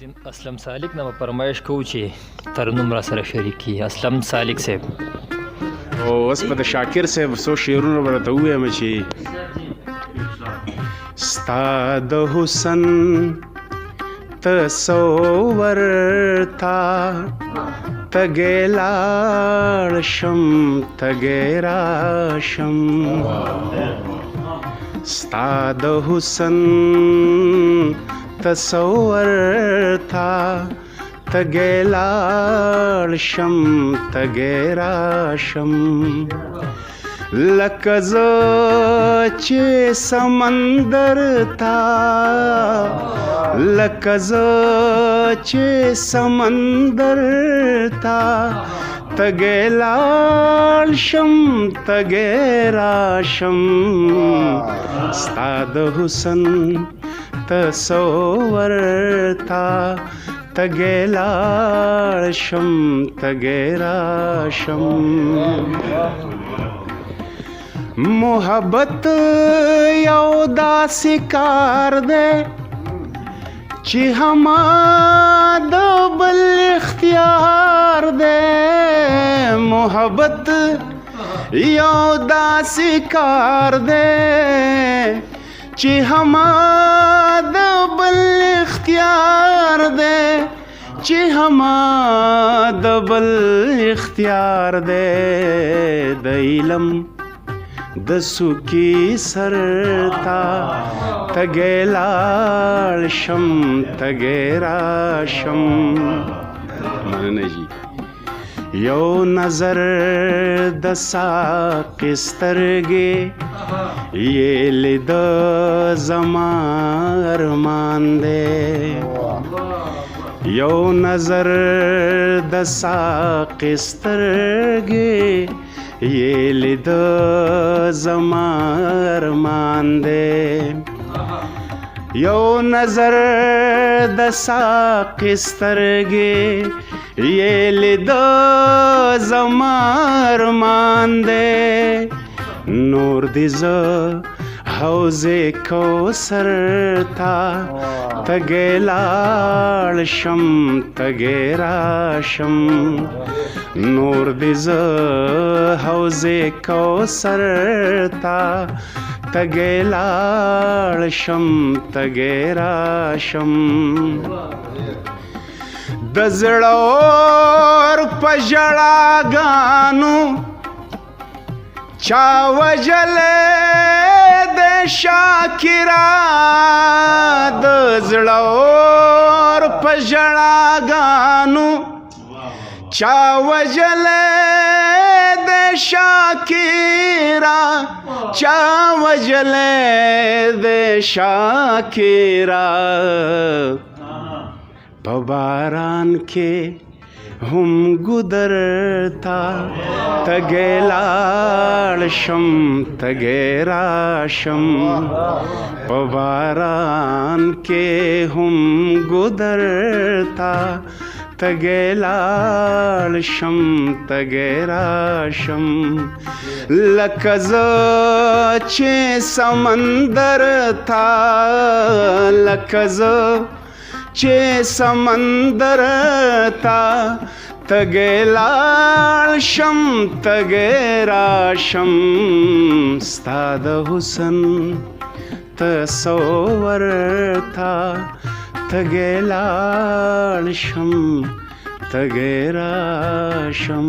اسلم سالک نه فرمایش کوو چې ترنم را سره شریک کړي. اسلم سالک صاحب او اوس په د شاکر صاحب څو شعرونه به راته ووایم چې ستا د حسن تصور تا تږی لاړ شم تږی راشم ستا د حسن تصور تا تږی لاړ شم تږی راشم لکه زه چې سمندر تا لکه زه چې سمندر تا تږی لاړ شم تږی راشم ستا د حسن تصور تا تږی لاړ شم تږی راشم محبت یو داسې کار دی چې هما د بل اختیار دی محبت یو داسې کار دی چې هما د بل اختیار دی چې هما د بل اختیار دی د علم د سوکي سر تا تږی لاړ شم تږی راشم مننه جی یو نظر د ساقي سترګې یې لید زما ارمان دی یو نظر د ساقي سترګې یې لید زما ارمان دی یو نظر د ساقي سترګې یې لید زما ارمان دی نور دې زه حوض کوثر تا تږی لاړ شم تږی راشم نور دې زه حوض کوثر تا تږی لاړ شم تږی راشم د زړه اور په ژړاګانو چا وژلی د شاکرا د زړه اور په ژړاګانو چا وژلی د شاکرا چا وژلی د شاکرا په باران کې هم ګودر تا تږی لاړ شم تږی راشم په باران کې هم ګودر تا تږی لاړ شم تږی راشم لکه زه چې سمندر تا لکه زه چې سمندر تا تږی لاړ شم تږی راشم ستا د حسن تصور تا تږی لاړ شم تږی راشم